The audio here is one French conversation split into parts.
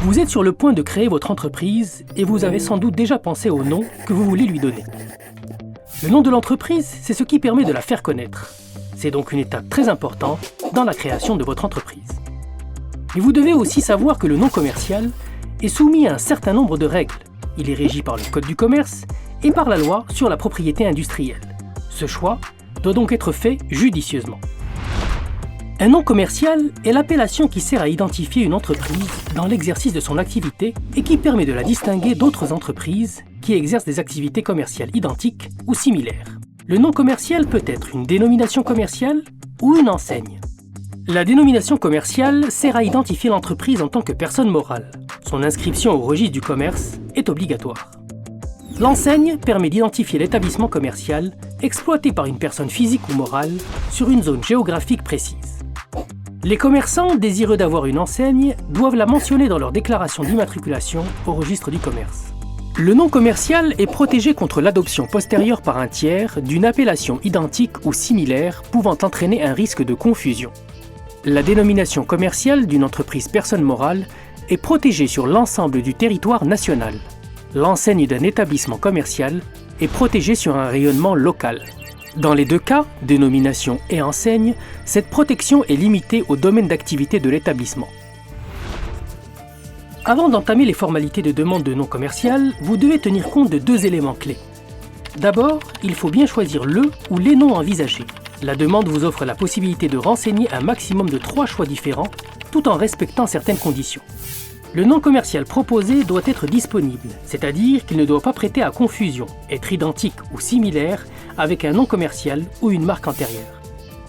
Vous êtes sur le point de créer votre entreprise et vous avez sans doute déjà pensé au nom que vous voulez lui donner. Le nom de l'entreprise, c'est ce qui permet de la faire connaître. C'est donc une étape très importante dans la création de votre entreprise. Mais vous devez aussi savoir que le nom commercial est soumis à un certain nombre de règles. Il est régi par le Code du commerce et par la loi sur la propriété industrielle. Ce choix doit donc être fait judicieusement. Un nom commercial est l'appellation qui sert à identifier une entreprise dans l'exercice de son activité et qui permet de la distinguer d'autres entreprises qui exercent des activités commerciales identiques ou similaires. Le nom commercial peut être une dénomination commerciale ou une enseigne. La dénomination commerciale sert à identifier l'entreprise en tant que personne morale. Son inscription au registre du commerce est obligatoire. L'enseigne permet d'identifier l'établissement commercial exploité par une personne physique ou morale sur une zone géographique précise. Les commerçants désireux d'avoir une enseigne doivent la mentionner dans leur déclaration d'immatriculation au registre du commerce. Le nom commercial est protégé contre l'adoption postérieure par un tiers d'une appellation identique ou similaire pouvant entraîner un risque de confusion. La dénomination commerciale d'une entreprise personne morale est protégée sur l'ensemble du territoire national. L'enseigne d'un établissement commercial est protégée sur un rayonnement local. Dans les deux cas, dénomination et enseigne, cette protection est limitée au domaine d'activité de l'établissement. Avant d'entamer les formalités de demande de nom commercial, vous devez tenir compte de deux éléments clés. D'abord, il faut bien choisir le ou les noms envisagés. La demande vous offre la possibilité de renseigner un maximum de 3 choix différents, tout en respectant certaines conditions. Le nom commercial proposé doit être disponible, c'est-à-dire qu'il ne doit pas prêter à confusion, être identique ou similaire avec un nom commercial ou une marque antérieure.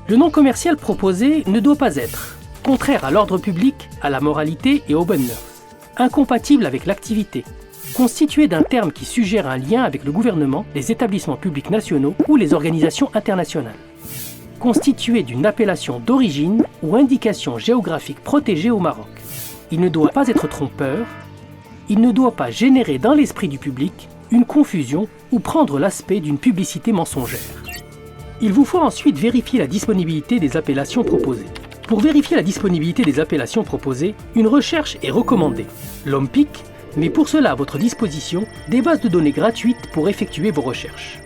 Le nom commercial proposé ne doit pas être contraire à l'ordre public, à la moralité et aux bonnes mœurs, incompatible avec l'activité, constitué d'un terme qui suggère un lien avec le gouvernement, les établissements publics nationaux ou les organisations internationales, constitué d'une appellation d'origine ou indication géographique protégée au Maroc. Il ne doit pas être trompeur, il ne doit pas générer dans l'esprit du public une confusion ou prendre l'aspect d'une publicité mensongère. Il vous faut ensuite vérifier la disponibilité des appellations proposées. Pour vérifier la disponibilité des appellations proposées, une recherche est recommandée. L'OMPIC met pour cela à votre disposition des bases de données gratuites pour effectuer vos recherches.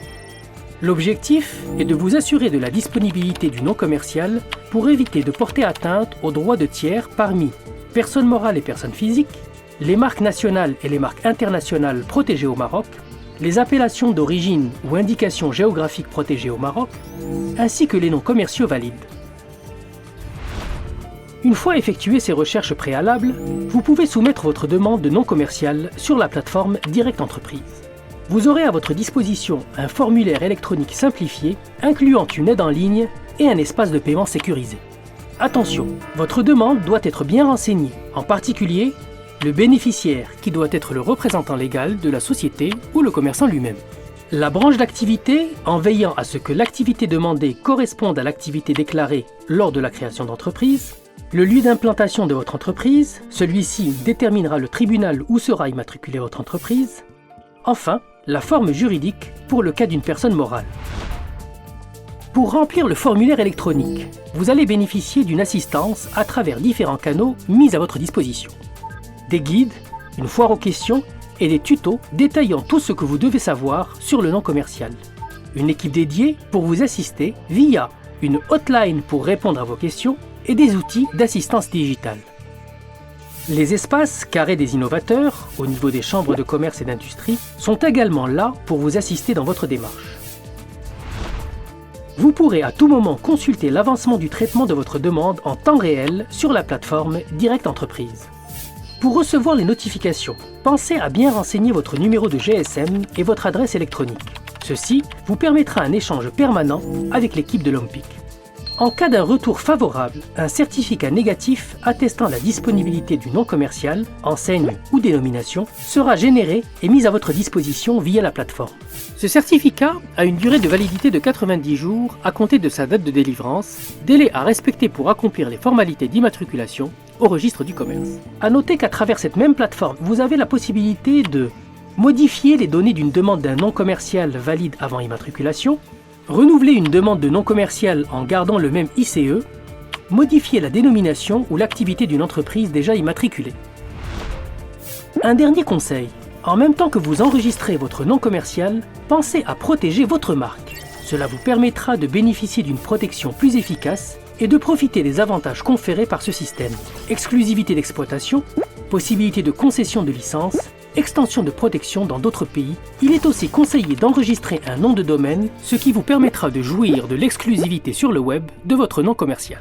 L'objectif est de vous assurer de la disponibilité du nom commercial pour éviter de porter atteinte aux droits de tiers parmi personnes morales et personnes physiques, les marques nationales et les marques internationales protégées au Maroc, les appellations d'origine ou indications géographiques protégées au Maroc, ainsi que les noms commerciaux valides. Une fois effectuées ces recherches préalables, vous pouvez soumettre votre demande de nom commercial sur la plateforme Direct Entreprise. Vous aurez à votre disposition un formulaire électronique simplifié incluant une aide en ligne et un espace de paiement sécurisé. Attention, votre demande doit être bien renseignée, en particulier le bénéficiaire qui doit être le représentant légal de la société ou le commerçant lui-même. La branche d'activité, en veillant à ce que l'activité demandée corresponde à l'activité déclarée lors de la création d'entreprise, le lieu d'implantation de votre entreprise, celui-ci déterminera le tribunal où sera immatriculée votre entreprise. Enfin, la forme juridique pour le cas d'une personne morale. Pour remplir le formulaire électronique, vous allez bénéficier d'une assistance à travers différents canaux mis à votre disposition. Des guides, une foire aux questions et des tutos détaillant tout ce que vous devez savoir sur le nom commercial. Une équipe dédiée pour vous assister via une hotline pour répondre à vos questions et des outils d'assistance digitale. Les espaces carrés des innovateurs, au niveau des chambres de commerce et d'industrie, sont également là pour vous assister dans votre démarche. Vous pourrez à tout moment consulter l'avancement du traitement de votre demande en temps réel sur la plateforme Direct Entreprise. Pour recevoir les notifications, pensez à bien renseigner votre numéro de GSM et votre adresse électronique. Ceci vous permettra un échange permanent avec l'équipe de l'OMPIC. En cas d'un retour favorable, un certificat négatif attestant la disponibilité du nom commercial, enseigne ou dénomination sera généré et mis à votre disposition via la plateforme. Ce certificat a une durée de validité de 90 jours à compter de sa date de délivrance, délai à respecter pour accomplir les formalités d'immatriculation au registre du commerce. À noter qu'à travers cette même plateforme, vous avez la possibilité de modifier les données d'une demande d'un nom commercial valide avant immatriculation, renouveler une demande de nom commercial en gardant le même ICE, modifier la dénomination ou l'activité d'une entreprise déjà immatriculée. Un dernier conseil. En même temps que vous enregistrez votre nom commercial, pensez à protéger votre marque. Cela vous permettra de bénéficier d'une protection plus efficace et de profiter des avantages conférés par ce système. Exclusivité d'exploitation, possibilité de concession de licence, extension de protection dans d'autres pays. Il est aussi conseillé d'enregistrer un nom de domaine, ce qui vous permettra de jouir de l'exclusivité sur le web de votre nom commercial.